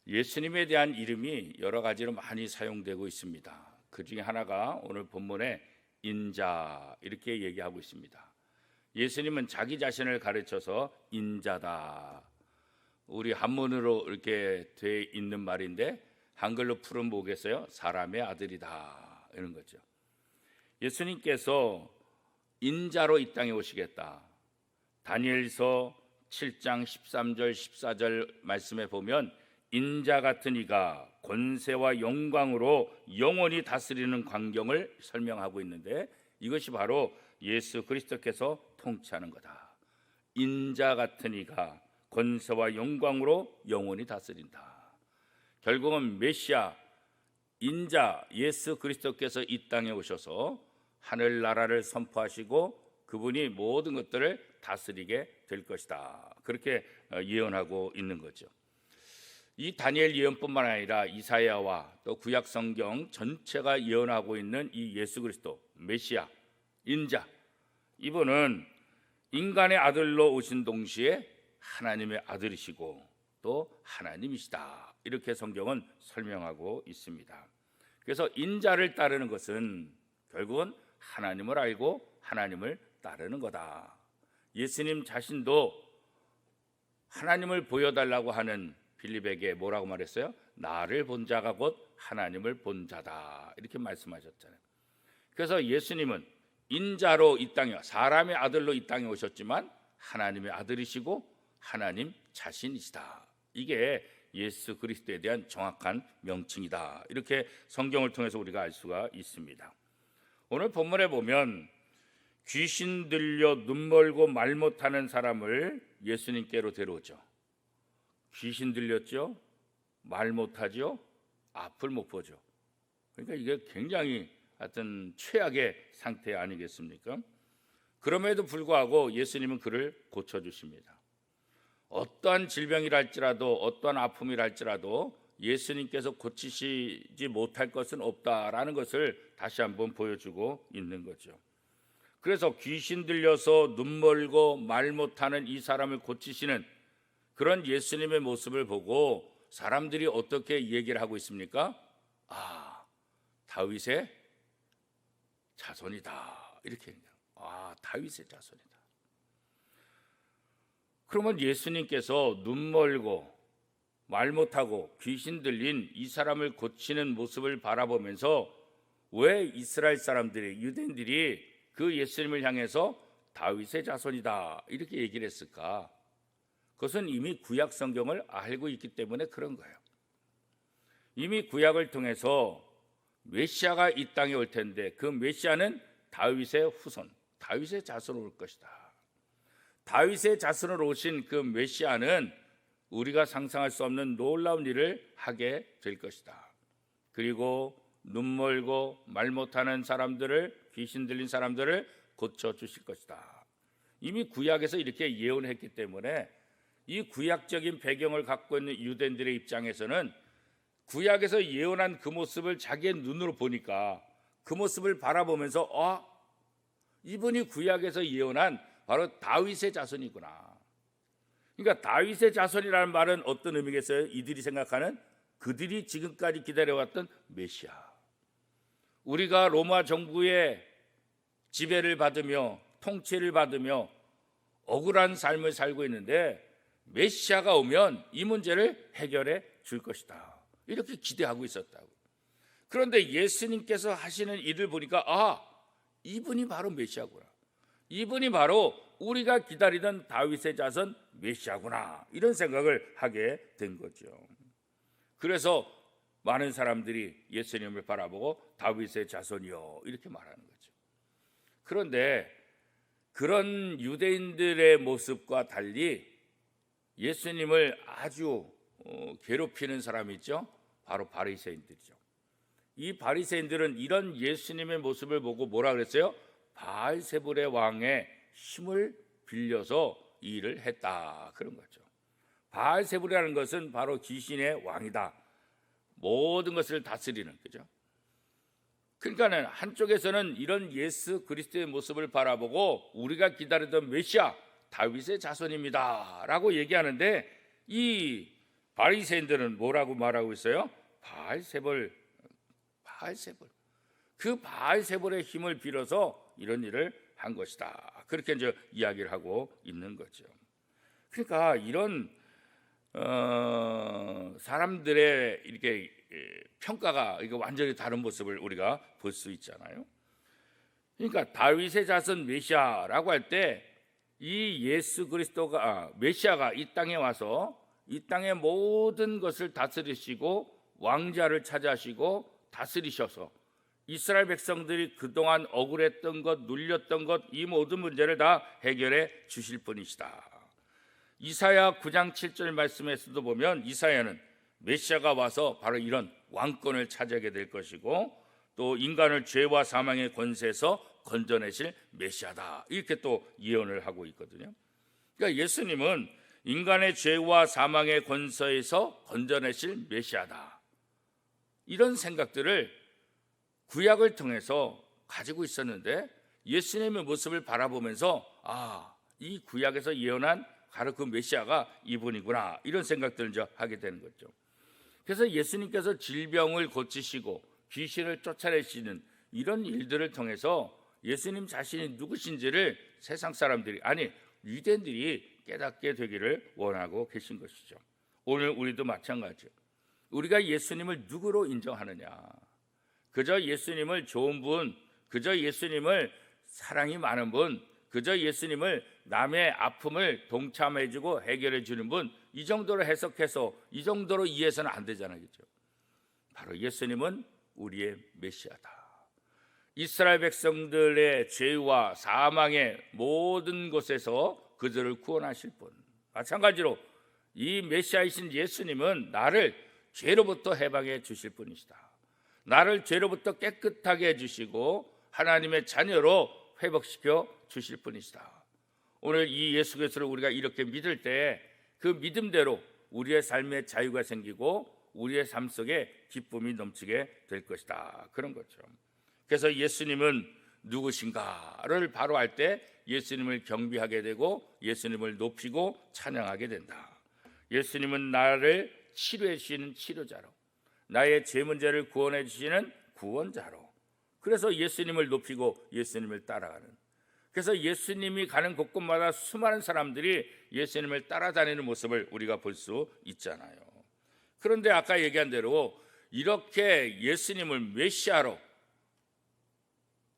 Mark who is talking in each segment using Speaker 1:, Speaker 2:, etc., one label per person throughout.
Speaker 1: 예수님에 대한 이름이 여러 가지로 많이 사용되고 있습니다. 그 중에 하나가 오늘 본문에 인자 이렇게 얘기하고 있습니다. 예수님은 자기 자신을 가르쳐서 인자다. 우리 한문으로 이렇게 돼 있는 말인데 한글로 풀은 뭐겠어요? 사람의 아들이다 이런 거죠. 예수님께서 인자로 이 땅에 오시겠다. 다니엘서 7장 13절 14절 말씀에 보면 인자 같은 이가 권세와 영광으로 영원히 다스리는 광경을 설명하고 있는데 이것이 바로 예수 그리스도께서 통치하는 거다. 인자 같은 이가 권세와 영광으로 영원히 다스린다. 결국은 메시아 인자 예수 그리스도께서 이 땅에 오셔서 하늘나라를 선포하시고 그분이 모든 것들을 다스리게 될 것이다. 그렇게 예언하고 있는 거죠. 이 다니엘 예언뿐만 아니라 이사야와 또 구약 성경 전체가 예언하고 있는 이 예수 그리스도 메시아 인자, 이분은 인간의 아들로 오신 동시에 하나님의 아들이시고 또 하나님이시다. 이렇게 성경은 설명하고 있습니다. 그래서 인자를 따르는 것은 결국은 하나님을 알고 하나님을 따르는 거다. 예수님 자신도 하나님을 보여달라고 하는 빌립에게 뭐라고 말했어요? 나를 본 자가 곧 하나님을 본 자다. 이렇게 말씀하셨잖아요. 그래서 예수님은 인자로 이 땅에 사람의 아들로 이 땅에 오셨지만 하나님의 아들이시고 하나님 자신이시다. 이게 예수 그리스도에 대한 정확한 명칭이다. 이렇게 성경을 통해서 우리가 알 수가 있습니다. 오늘 본문에 보면 귀신 들려 눈 멀고 말 못하는 사람을 예수님께로 데려오죠. 귀신 들렸죠? 말 못하죠? 앞을 못 보죠. 그러니까 이게 굉장히 하여튼 최악의 상태 아니겠습니까? 그럼에도 불구하고 예수님은 그를 고쳐주십니다. 어떠한 질병이랄지라도 어떠한 아픔이랄지라도 예수님께서 고치시지 못할 것은 없다라는 것을 다시 한번 보여주고 있는 거죠. 그래서 귀신 들려서 눈 멀고 말 못하는 이 사람을 고치시는 그런 예수님의 모습을 보고 사람들이 어떻게 얘기를 하고 있습니까? 아, 다윗의 자손이다. 이렇게 얘기해요. 아, 다윗의 자손이다. 그러면 예수님께서 눈 멀고 말 못하고 귀신 들린 이 사람을 고치는 모습을 바라보면서 왜 이스라엘 사람들이 유대인들이 그 예수님을 향해서 다윗의 자손이다 이렇게 얘기를 했을까? 그것은 이미 구약 성경을 알고 있기 때문에 그런 거예요. 이미 구약을 통해서 메시아가 이 땅에 올 텐데 그 메시아는 다윗의 후손, 다윗의 자손으로 올 것이다. 다윗의 자손으로 오신 그 메시아는 우리가 상상할 수 없는 놀라운 일을 하게 될 것이다. 그리고 눈 멀고 말 못하는 사람들을, 귀신 들린 사람들을 고쳐주실 것이다. 이미 구약에서 이렇게 예언했기 때문에 이 구약적인 배경을 갖고 있는 유대인들의 입장에서는 구약에서 예언한 그 모습을 자기의 눈으로 보니까 그 모습을 바라보면서 이분이 구약에서 예언한 바로 다윗의 자손이구나. 그러니까 다윗의 자손이라는 말은 어떤 의미겠어요? 이들이 생각하는 그들이 지금까지 기다려왔던 메시아. 우리가 로마 정부의 지배를 받으며 통치를 받으며 억울한 삶을 살고 있는데 메시아가 오면 이 문제를 해결해 줄 것이다. 이렇게 기대하고 있었다고. 그런데 예수님께서 하시는 일을 보니까 이분이 바로 메시아구나. 이분이 바로 우리가 기다리던 다윗의 자손 메시아구나. 이런 생각을 하게 된 거죠. 그래서 많은 사람들이 예수님을 바라보고 다윗의 자손이요 이렇게 말하는 거죠. 그런데 그런 유대인들의 모습과 달리 예수님을 아주 괴롭히는 사람이 있죠. 바로 바리새인들이죠. 이 바리새인들은 이런 예수님의 모습을 보고 뭐라 그랬어요? 바알세불의 왕의 힘을 빌려서 이 일을 했다 그런 거죠. 바알세불이라는 것은 바로 귀신의 왕이다. 모든 것을 다스리는 거죠. 그러니까는 한쪽에서는 이런 예수 그리스도의 모습을 바라보고 우리가 기다리던 메시아 다윗의 자손입니다 라고 얘기하는데 이 바리새인들은 뭐라고 말하고 있어요? 바알세볼. 그 바알세볼의 힘을 빌어서 이런 일을 한 것이다. 그렇게 이제 이야기를 하고 있는 거죠. 그러니까 이런 사람들의 이렇게 평가가 이거 완전히 다른 모습을 우리가 볼 수 있잖아요. 그러니까 다윗의 자손 메시아라고 할 때 이 예수 그리스도가 메시아가 이 땅에 와서 이 땅의 모든 것을 다스리시고 왕자를 차지하시고 다스리셔서 이스라엘 백성들이 그동안 억울했던 것, 눌렸던 것, 이 모든 문제를 다 해결해 주실 분이시다. 이사야 9장 7절 말씀에서도 보면 이사야는 메시아가 와서 바로 이런 왕권을 차지하게 될 것이고 또 인간을 죄와 사망의 권세에서 건져내실 메시아다. 이렇게 또 예언을 하고 있거든요. 그러니까 예수님은 인간의 죄와 사망의 권세에서 건져내실 메시아다. 이런 생각들을 구약을 통해서 가지고 있었는데 예수님의 모습을 바라보면서 이 구약에서 예언한 바로 그 메시아가 이분이구나, 이런 생각들을 이제 하게 되는 거죠. 그래서 예수님께서 질병을 고치시고 귀신을 쫓아내시는 이런 일들을 통해서 예수님 자신이 누구신지를 세상 사람들이, 아니 유대인들이 깨닫게 되기를 원하고 계신 것이죠. 오늘 우리도 마찬가지죠. 우리가 예수님을 누구로 인정하느냐? 그저 예수님을 좋은 분, 그저 예수님을 사랑이 많은 분, 그저 예수님을 남의 아픔을 동참해주고 해결해주는 분, 이 정도로 해석해서 이 정도로 이해해서는 안 되잖아요. 그렇죠? 바로 예수님은 우리의 메시아다. 이스라엘 백성들의 죄와 사망의 모든 곳에서 그들을 구원하실 분. 마찬가지로 이 메시아이신 예수님은 나를 죄로부터 해방해 주실 분이시다. 나를 죄로부터 깨끗하게 해주시고 하나님의 자녀로 회복시켜 주실 분이시다. 오늘 이 예수 그리스도를 우리가 이렇게 믿을 때 그 믿음대로 우리의 삶에 자유가 생기고 우리의 삶 속에 기쁨이 넘치게 될 것이다. 그런 거죠. 그래서 예수님은 누구신가를 바로 알 때 예수님을 경배하게 되고 예수님을 높이고 찬양하게 된다. 예수님은 나를 치료해 주시는 치료자로, 나의 죄 문제를 구원해 주시는 구원자로, 그래서 예수님을 높이고 예수님을 따라가는, 그래서 예수님이 가는 곳곳마다 수많은 사람들이 예수님을 따라다니는 모습을 우리가 볼 수 있잖아요. 그런데 아까 얘기한 대로 이렇게 예수님을 메시아로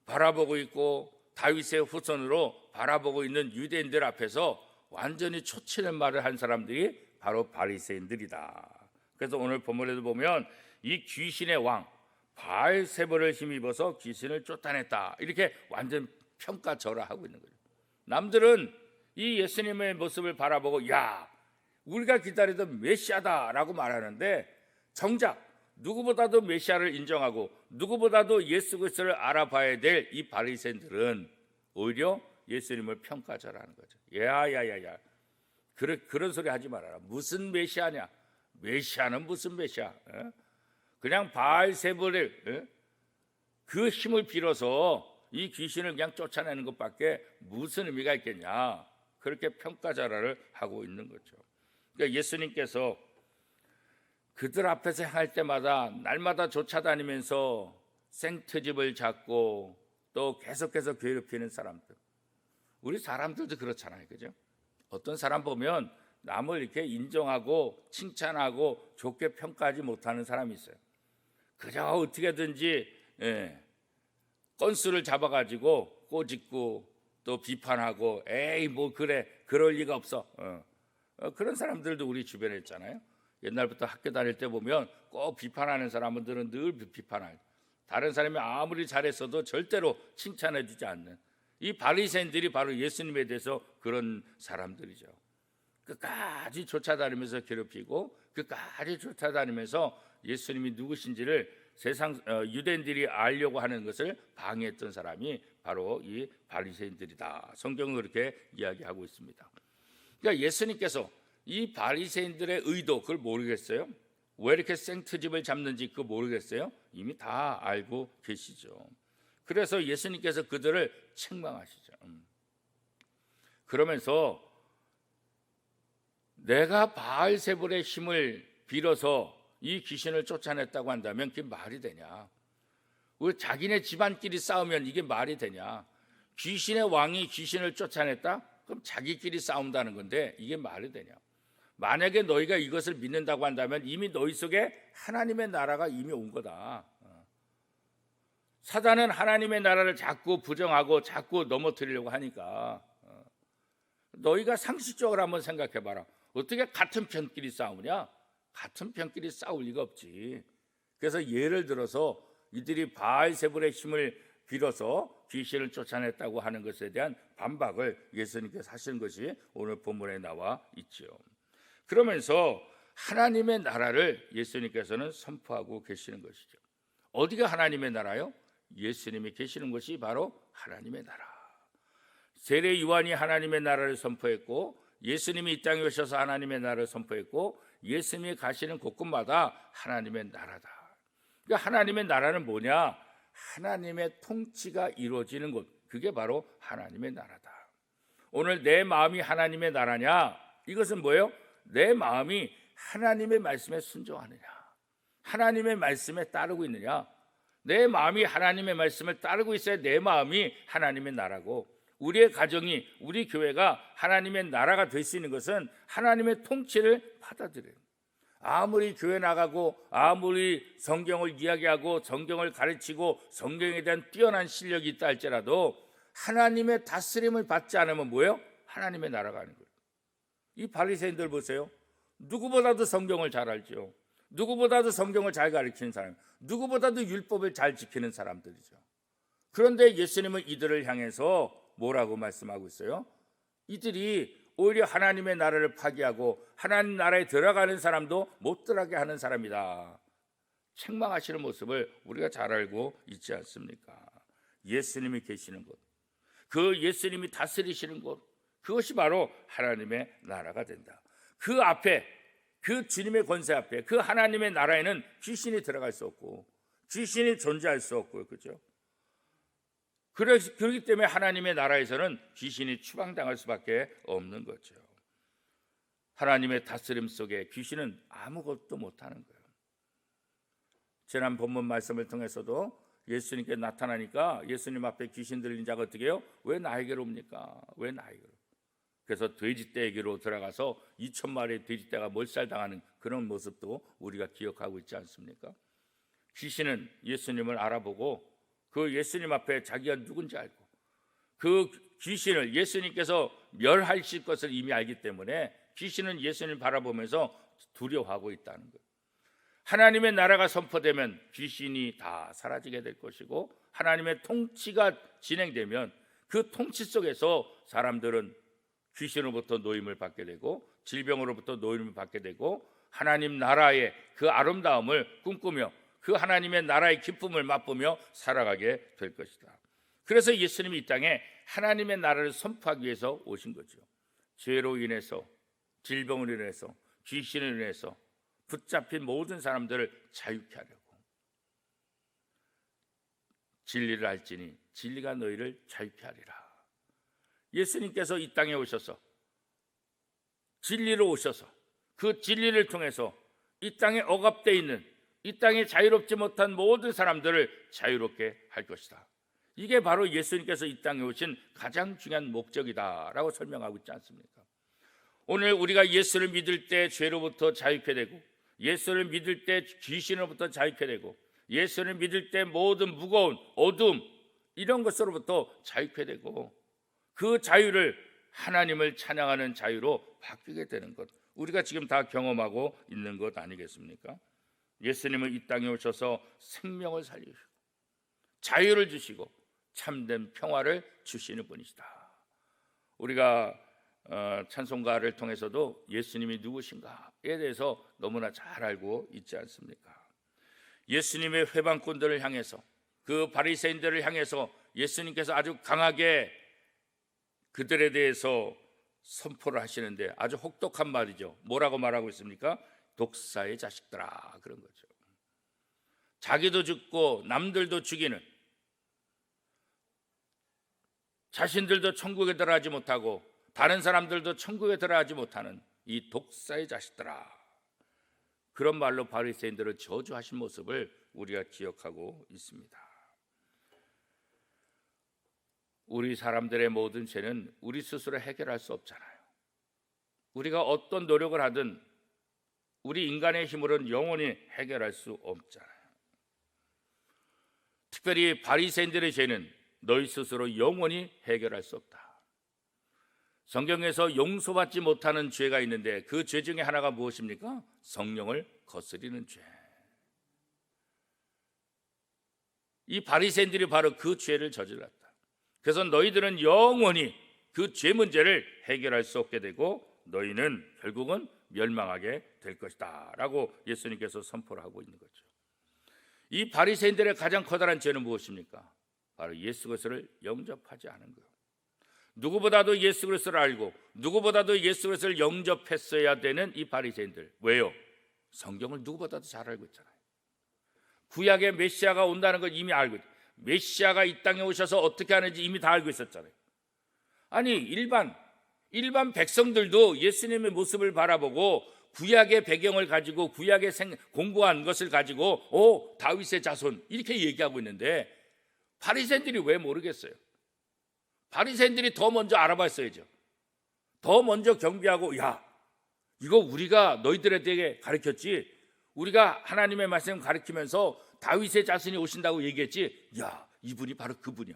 Speaker 1: 바라보고 있고 다윗의 후손으로 바라보고 있는 유대인들 앞에서 완전히 초치는 말을 한 사람들이 바로 바리새인들이다. 그래서 오늘 본문에도 보면 이 귀신의 왕 바알세볼을 힘입어서 귀신을 쫓아냈다, 이렇게 완전 평가절하하고 있는 거예요. 남들은 이 예수님의 모습을 바라보고 야, 우리가 기다리던 메시아다라고 말하는데 정작 누구보다도 메시아를 인정하고 누구보다도 예수 그리스도를 알아봐야 될 이 바리새인들은 오히려 예수님을 평가절하는 거죠. 야야야야, 그런 소리 하지 말아라. 무슨 메시아냐? 메시아는 무슨 메시아? 그냥 바알세볼의 그 힘을 빌어서 이 귀신을 그냥 쫓아내는 것밖에 무슨 의미가 있겠냐? 그렇게 평가절하를 하고 있는 거죠. 그러니까 예수님께서 그들 앞에서 행할 때마다 날마다 쫓아다니면서 생트집을 잡고 또 계속해서 괴롭히는 사람들, 우리 사람들도 그렇잖아요, 그죠? 어떤 사람 보면 남을 이렇게 인정하고 칭찬하고 좋게 평가하지 못하는 사람이 있어요. 그저 어떻게든지 건수를 잡아가지고 꼬집고 또 비판하고 에이 뭐 그래, 그럴 리가 없어. 그런 사람들도 우리 주변에 있잖아요. 옛날부터 학교 다닐 때 보면 꼭 비판하는 사람들은 늘 비판할, 다른 사람이 아무리 잘했어도 절대로 칭찬해 주지 않는 이 바리새인들이 바로 예수님에 대해서 그런 사람들이죠. 끝까지 쫓아다니면서 괴롭히고 끝까지 쫓아다니면서 예수님이 누구신지를 세상 유대인들이 알려고 하는 것을 방해했던 사람이 바로 이 바리새인들이다. 성경은 그렇게 이야기하고 있습니다. 그러니까 예수님께서 이 바리새인들의 의도, 그걸 모르겠어요? 왜 이렇게 생트집을 잡는지 그거 모르겠어요? 이미 다 알고 계시죠. 그래서 예수님께서 그들을 책망하시죠. 그러면서 내가 바알세볼의 힘을 빌어서 이 귀신을 쫓아냈다고 한다면 그게 말이 되냐? 왜 자기네 집안끼리 싸우면 이게 말이 되냐? 귀신의 왕이 귀신을 쫓아냈다? 그럼 자기끼리 싸운다는 건데 이게 말이 되냐? 만약에 너희가 이것을 믿는다고 한다면 이미 너희 속에 하나님의 나라가 이미 온 거다. 사단은 하나님의 나라를 자꾸 부정하고 자꾸 넘어뜨리려고 하니까 너희가 상식적으로 한번 생각해 봐라. 어떻게 같은 편끼리 싸우냐? 같은 편끼리 싸울 리가 없지. 그래서 예를 들어서 이들이 바알세불의 힘을 빌어서 귀신을 쫓아냈다고 하는 것에 대한 반박을 예수님께서 하신 것이 오늘 본문에 나와 있죠. 그러면서 하나님의 나라를 예수님께서는 선포하고 계시는 것이죠. 어디가 하나님의 나라요? 예수님이 계시는 곳이 바로 하나님의 나라. 세례 요한이 하나님의 나라를 선포했고 예수님이 이 땅에 오셔서 하나님의 나라를 선포했고 예수님이 가시는 곳곳마다 하나님의 나라다. 그러니까 하나님의 나라는 뭐냐? 하나님의 통치가 이루어지는 곳, 그게 바로 하나님의 나라다. 오늘 내 마음이 하나님의 나라냐? 이것은 뭐예요? 내 마음이 하나님의 말씀에 순종하느냐, 하나님의 말씀에 따르고 있느냐. 내 마음이 하나님의 말씀을 따르고 있어야 내 마음이 하나님의 나라고, 우리의 가정이, 우리 교회가 하나님의 나라가 될 수 있는 것은 하나님의 통치를 받아들여요. 아무리 교회 나가고 아무리 성경을 이야기하고 성경을 가르치고 성경에 대한 뛰어난 실력이 있다 할지라도 하나님의 다스림을 받지 않으면 뭐예요? 하나님의 나라가 아닌 거예요. 이 바리새인들 보세요. 누구보다도 성경을 잘 알죠. 누구보다도 성경을 잘 가르치는 사람, 누구보다도 율법을 잘 지키는 사람들이죠. 그런데 예수님은 이들을 향해서 뭐라고 말씀하고 있어요? 이들이 오히려 하나님의 나라를 파기하고 하나님 나라에 들어가는 사람도 못 들어가게 하는 사람이다, 책망하시는 모습을 우리가 잘 알고 있지 않습니까? 예수님이 계시는 곳, 그 예수님이 다스리시는 곳, 그것이 바로 하나님의 나라가 된다. 그 앞에, 그 주님의 권세 앞에, 그 하나님의 나라에는 귀신이 들어갈 수 없고 귀신이 존재할 수 없고요, 그렇죠? 그렇기 때문에 하나님의 나라에서는 귀신이 추방당할 수밖에 없는 거죠. 하나님의 다스림 속에 귀신은 아무것도 못하는 거예요. 지난 본문 말씀을 통해서도 예수님께 나타나니까 예수님 앞에 귀신 들린 자가 어떻게 해요? 왜 나에게로 옵니까? 왜 나에게로? 그래서 돼지떼에게로 들어가서 2,000마리의 돼지떼가 몰살당하는 그런 모습도 우리가 기억하고 있지 않습니까? 귀신은 예수님을 알아보고 그 예수님 앞에 자기가 누군지 알고 그 귀신을 예수님께서 멸하실 것을 이미 알기 때문에 귀신은 예수님을 바라보면서 두려워하고 있다는 거예요. 하나님의 나라가 선포되면 귀신이 다 사라지게 될 것이고 하나님의 통치가 진행되면 그 통치 속에서 사람들은 귀신으로부터 노임을 받게 되고 질병으로부터 노임을 받게 되고 하나님 나라의 그 아름다움을 꿈꾸며 그 하나님의 나라의 기쁨을 맛보며 살아가게 될 것이다. 그래서 예수님이 이 땅에 하나님의 나라를 선포하기 위해서 오신 거죠. 죄로 인해서, 질병으로 인해서, 귀신으로 인해서 붙잡힌 모든 사람들을 자유케 하려고. 진리를 알지니 진리가 너희를 자유케 하리라. 예수님께서 이 땅에 오셔서 진리로 오셔서 그 진리를 통해서 이 땅에 억압되어 있는, 이 땅에 자유롭지 못한 모든 사람들을 자유롭게 할 것이다. 이게 바로 예수님께서 이 땅에 오신 가장 중요한 목적이다라고 설명하고 있지 않습니까? 오늘 우리가 예수를 믿을 때 죄로부터 자유케 되고 예수를 믿을 때 귀신으로부터 자유케 되고 예수를 믿을 때 모든 무거운 어둠 이런 것으로부터 자유케 되고 그 자유를 하나님을 찬양하는 자유로 바뀌게 되는 것, 우리가 지금 다 경험하고 있는 것 아니겠습니까? 예수님은 이 땅에 오셔서 생명을 살리시고 자유를 주시고 참된 평화를 주시는 분이시다. 우리가 찬송가를 통해서도 예수님이 누구신가에 대해서 너무나 잘 알고 있지 않습니까? 예수님의 회방꾼들을 향해서, 그 바리새인들을 향해서 예수님께서 아주 강하게 그들에 대해서 선포를 하시는데 아주 혹독한 말이죠. 뭐라고 말하고 있습니까? 독사의 자식들아, 그런 거죠. 자기도 죽고 남들도 죽이는, 자신들도 천국에 들어가지 못하고 다른 사람들도 천국에 들어가지 못하는 이 독사의 자식들아, 그런 말로 바리새인들을 저주하신 모습을 우리가 기억하고 있습니다. 우리 사람들의 모든 죄는 우리 스스로 해결할 수 없잖아요. 우리가 어떤 노력을 하든 우리 인간의 힘으로는 영원히 해결할 수 없잖아요. 특별히 바리새인들의 죄는 너희 스스로 영원히 해결할 수 없다. 성경에서 용서받지 못하는 죄가 있는데 그 죄 중에 하나가 무엇입니까? 성령을 거스리는 죄. 이 바리새인들이 바로 그 죄를 저질렀다. 그래서 너희들은 영원히 그 죄 문제를 해결할 수 없게 되고 너희는 결국은 멸망하게 될 것이다 라고 예수님께서 선포를 하고 있는 거죠. 이 바리새인들의 가장 커다란 죄는 무엇입니까? 바로 예수 그리스도를 영접하지 않은 거예요. 누구보다도 예수 그리스도를 알고 누구보다도 예수 그리스도를 영접했어야 되는 이 바리새인들. 왜요? 성경을 누구보다도 잘 알고 있잖아요. 구약의 메시아가 온다는 걸 이미 알고 있어요. 메시아가 이 땅에 오셔서 어떻게 하는지 이미 다 알고 있었잖아요. 아니 일반 백성들도 예수님의 모습을 바라보고 구약의 배경을 가지고 구약의 공부한 것을 가지고 다윗의 자손 이렇게 얘기하고 있는데 바리새인들이 왜 모르겠어요? 바리새인들이 더 먼저 알아봤어야죠. 더 먼저 경비하고 야 이거 우리가 너희들에게 가르쳤지, 우리가 하나님의 말씀 가르치면서 다윗의 자손이 오신다고 얘기했지, 야 이분이 바로 그분이야.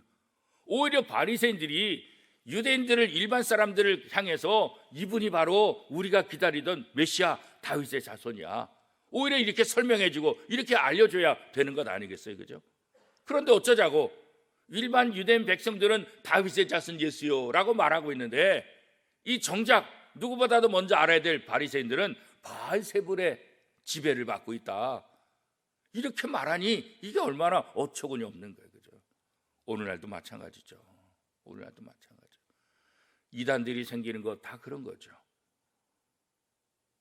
Speaker 1: 오히려 바리새인들이 유대인들을 일반 사람들을 향해서 이분이 바로 우리가 기다리던 메시아 다윗의 자손이야. 오히려 이렇게 설명해주고 이렇게 알려줘야 되는 것 아니겠어요, 그죠? 그런데 어쩌자고 일반 유대인 백성들은 다윗의 자손 예수요라고 말하고 있는데 이 정작 누구보다도 먼저 알아야 될 바리새인들은 바알세불의 지배를 받고 있다. 이렇게 말하니 이게 얼마나 어처구니 없는 거예요, 그죠? 오늘날도 마찬가지죠. 오늘날도 마찬가지. 이단들이 생기는 거 다 그런 거죠.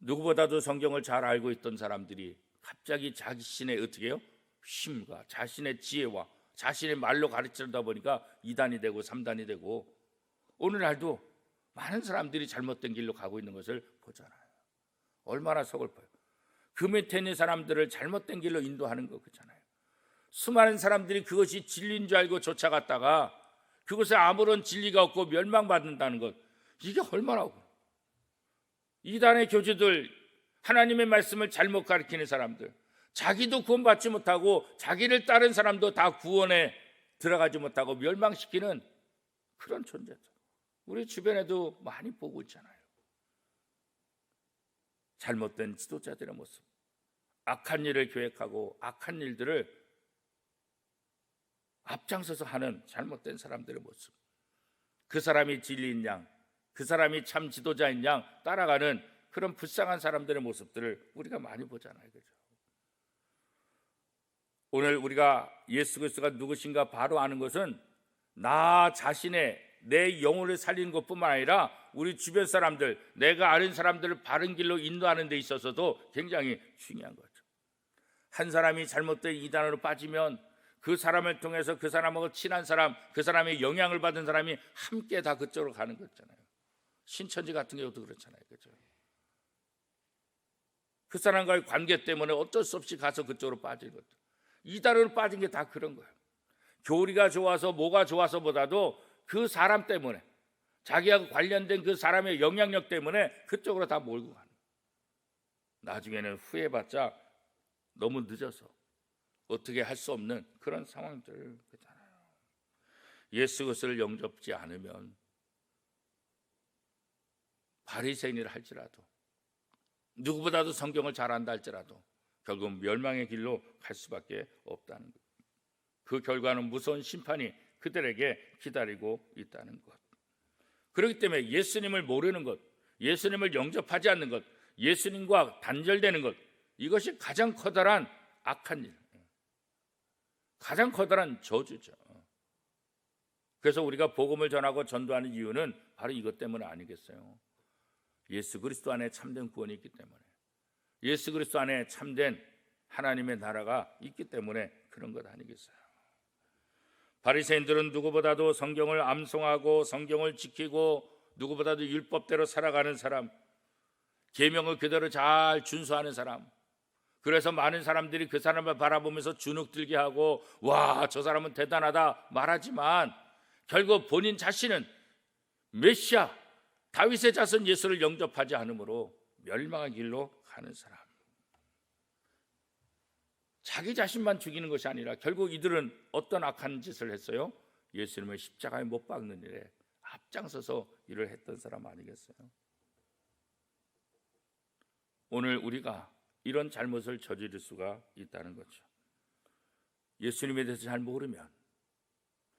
Speaker 1: 누구보다도 성경을 잘 알고 있던 사람들이 갑자기 자신의 어떻게 해요? 힘과 자신의 지혜와 자신의 말로 가르치다 보니까 2단이 되고 3단이 되고 오늘날도 많은 사람들이 잘못된 길로 가고 있는 것을 보잖아요. 얼마나 서글퍼요. 그 밑에 있는 사람들을 잘못된 길로 인도하는 거 그렇잖아요. 수많은 사람들이 그것이 진리인 줄 알고 쫓아갔다가 그것에 아무런 진리가 없고 멸망받는다는 것, 이게 얼마나 이단의 교주들, 하나님의 말씀을 잘못 가르치는 사람들, 자기도 구원받지 못하고 자기를 따른 사람도 다 구원에 들어가지 못하고 멸망시키는 그런 존재들, 우리 주변에도 많이 보고 있잖아요. 잘못된 지도자들의 모습, 악한 일을 계획하고 악한 일들을 앞장서서 하는 잘못된 사람들의 모습, 그 사람이 진리인 양, 그 사람이 참 지도자인 양 따라가는 그런 불쌍한 사람들의 모습들을 우리가 많이 보잖아요, 그죠? 오늘 우리가 예수 그리스도가 누구신가 바로 아는 것은 나 자신의 내 영혼을 살리는 것뿐만 아니라 우리 주변 사람들, 내가 아는 사람들을 바른 길로 인도하는 데 있어서도 굉장히 중요한 거죠. 한 사람이 잘못된 이단으로 빠지면 그 사람을 통해서 그 사람하고 친한 사람, 그 사람의 영향을 받은 사람이 함께 다 그쪽으로 가는 거잖아요. 신천지 같은 경우도 그렇잖아요, 그죠? 그 사람과의 관계 때문에 어쩔 수 없이 가서 그쪽으로 빠진 것도, 이단으로 빠진 게 다 그런 거예요. 교리가 좋아서 뭐가 좋아서보다도 그 사람 때문에, 자기하고 관련된 그 사람의 영향력 때문에 그쪽으로 다 몰고 가는 거예요. 나중에는 후회받자 너무 늦어서 어떻게 할 수 없는 그런 상황들 그렇잖아요. 예수 그리스도를 영접지 않으면 바리새인이라 할지라도, 누구보다도 성경을 잘 안다 할지라도 결국 멸망의 길로 갈 수밖에 없다는 것. 그 결과는 무서운 심판이 그들에게 기다리고 있다는 것. 그렇기 때문에 예수님을 모르는 것, 예수님을 영접하지 않는 것, 예수님과 단절되는 것, 이것이 가장 커다란 악한 일, 가장 커다란 저주죠. 그래서 우리가 복음을 전하고 전도하는 이유는 바로 이것 때문 아니겠어요? 예수 그리스도 안에 참된 구원이 있기 때문에, 예수 그리스도 안에 참된 하나님의 나라가 있기 때문에 그런 것 아니겠어요? 바리새인들은 누구보다도 성경을 암송하고 성경을 지키고 누구보다도 율법대로 살아가는 사람, 계명을 그대로 잘 준수하는 사람, 그래서 많은 사람들이 그 사람을 바라보면서 주눅들게 하고 와, 저 사람은 대단하다 말하지만 결국 본인 자신은 메시아 다윗의 자손 예수를 영접하지 않으므로 멸망의 길로 가는 사람. 자기 자신만 죽이는 것이 아니라 결국 이들은 어떤 악한 짓을 했어요? 예수님을 십자가에 못 박는 일에 앞장서서 일을 했던 사람 아니겠어요? 오늘 우리가 이런 잘못을 저지를 수가 있다는 거죠. 예수님에 대해서 잘 모르면,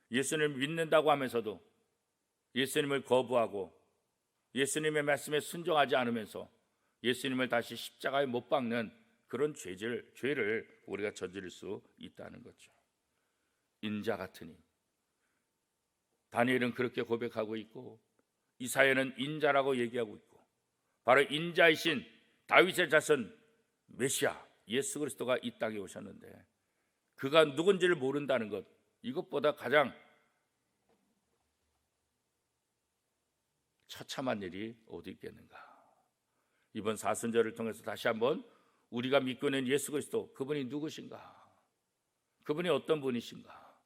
Speaker 1: 예수님을 믿는다고 하면서도 예수님을 거부하고 예수님의 말씀에 순종하지 않으면서 예수님을 다시 십자가에 못 박는 그런 죄를 우리가 저지를 수 있다는 거죠. 인자 같으니 다니엘은 그렇게 고백하고 있고 이사야는 인자라고 얘기하고 있고 바로 인자이신 다윗의 자손 메시아 예수 그리스도가 이 땅에 오셨는데 그가 누군지를 모른다는 것, 이것보다 가장 처참한 일이 어디 있겠는가. 이번 사순절을 통해서 다시 한번 우리가 믿고 있는 예수 그리스도, 그분이 누구신가, 그분이 어떤 분이신가,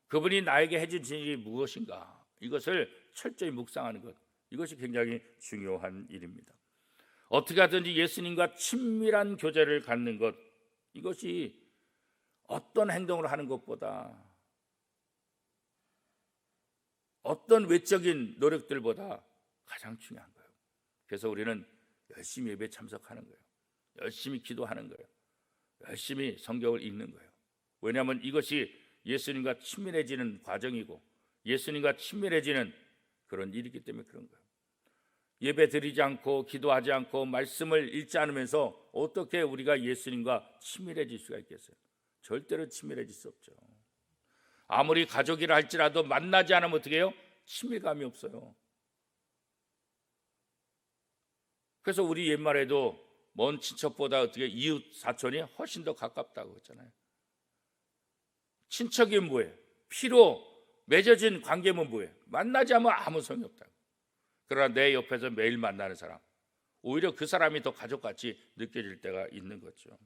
Speaker 1: 그분이 나에게 해준 일이 무엇인가, 이것을 철저히 묵상하는 것, 이것이 굉장히 중요한 일입니다. 어떻게 하든지 예수님과 친밀한 교제를 갖는 것, 이것이 어떤 행동을 하는 것보다, 어떤 외적인 노력들보다 가장 중요한 거예요. 그래서 우리는 열심히 예배에 참석하는 거예요. 열심히 기도하는 거예요. 열심히 성경을 읽는 거예요. 왜냐하면 이것이 예수님과 친밀해지는 과정이고 예수님과 친밀해지는 그런 일이기 때문에 그런 거예요. 예배 드리지 않고 기도하지 않고 말씀을 읽지 않으면서 어떻게 우리가 예수님과 친밀해질 수가 있겠어요? 절대로 친밀해질 수 없죠. 아무리 가족이라 할지라도 만나지 않으면 어떻게 해요? 친밀감이 없어요. 그래서 우리 옛말에도 먼 친척보다 어떻게 이웃 사촌이 훨씬 더 가깝다고 했잖아요. 친척이 뭐예요? 피로 맺어진 관계면 뭐예요? 만나지 않으면 아무 소용이 없다고. 그러나 내 옆에서 매일 만나는 사람, 오히려 그 사람이 더 가족같이 느껴질 때가 있는 거죠.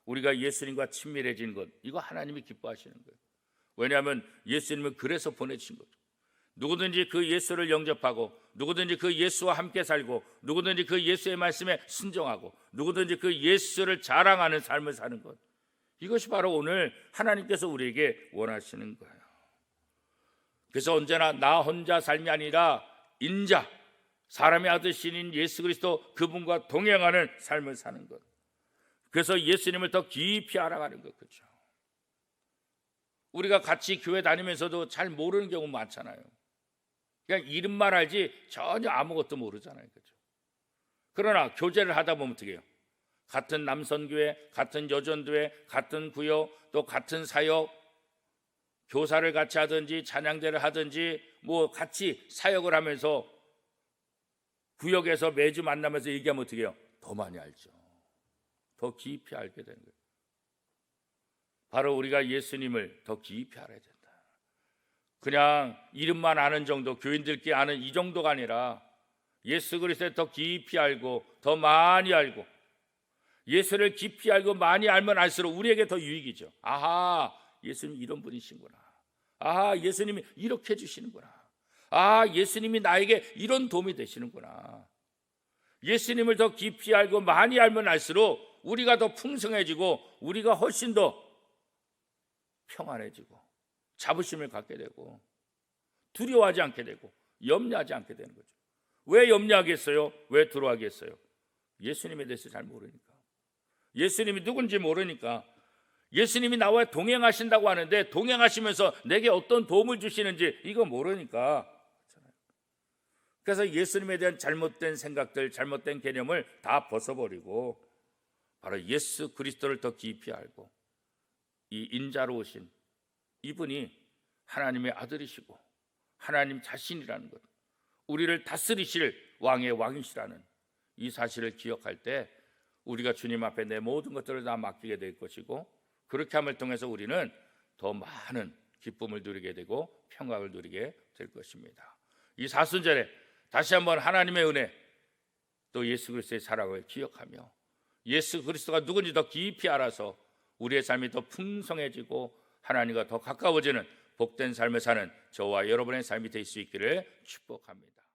Speaker 1: 우리가 예수님과 친밀해진 것, 이거 하나님이 기뻐하시는 거예요. 왜냐하면 예수님은 그래서 보내신 거죠. 누구든지 그 예수를 영접하고 누구든지 그 예수와 함께 살고 누구든지 그 예수의 말씀에 순종하고 누구든지 그 예수를 자랑하는 삶을 사는 것, 이것이 바로 오늘 하나님께서 우리에게 원하시는 거예요. 그래서 언제나 나 혼자 삶이 아니라 인자, 사람의 아들이신 예수 그리스도 그분과 동행하는 삶을 사는 것, 그래서 예수님을 더 깊이 알아가는 것. 그렇죠. 우리가 같이 교회 다니면서도 잘 모르는 경우 많잖아요. 그냥 이름만 알지 전혀 아무것도 모르잖아요. 그렇죠. 그러나 교제를 하다 보면 어떻게 해요? 같은 남선교회, 같은 여전교회, 같은 구역, 또 같은 사역, 교사를 같이 하든지 찬양대를 하든지 뭐 같이 사역을 하면서 구역에서 매주 만나면서 얘기하면 어떻게 해요? 더 많이 알죠. 더 깊이 알게 되는 거예요. 바로 우리가 예수님을 더 깊이 알아야 된다. 그냥 이름만 아는 정도, 교인들끼리 아는 이 정도가 아니라 예수 그리스도를 더 깊이 알고 더 많이 알고, 예수를 깊이 알고 많이 알면 알수록 우리에게 더 유익이죠. 아하, 예수님이 이런 분이시구나. 아하, 예수님이 이렇게 해주시는구나. 아, 예수님이 나에게 이런 도움이 되시는구나. 예수님을 더 깊이 알고 많이 알면 알수록 우리가 더 풍성해지고 우리가 훨씬 더 평안해지고 자부심을 갖게 되고 두려워하지 않게 되고 염려하지 않게 되는 거죠. 왜 염려하겠어요? 왜 두려워하겠어요? 예수님에 대해서 잘 모르니까. 예수님이 누군지 모르니까. 예수님이 나와 동행하신다고 하는데 동행하시면서 내게 어떤 도움을 주시는지 이거 모르니까. 그래서 예수님에 대한 잘못된 생각들, 잘못된 개념을 다 벗어버리고 바로 예수 그리스도를 더 깊이 알고 이 인자로 오신 이분이 하나님의 아들이시고 하나님 자신이라는 것, 우리를 다스리실 왕의 왕이시라는 이 사실을 기억할 때 우리가 주님 앞에 내 모든 것들을 다 맡기게 될 것이고, 그렇게 함을 통해서 우리는 더 많은 기쁨을 누리게 되고 평강을 누리게 될 것입니다. 이 사순절에 다시 한번 하나님의 은혜 또 예수 그리스도의 사랑을 기억하며 예수 그리스도가 누군지 더 깊이 알아서 우리의 삶이 더 풍성해지고 하나님과 더 가까워지는 복된 삶을 사는 저와 여러분의 삶이 될 수 있기를 축복합니다.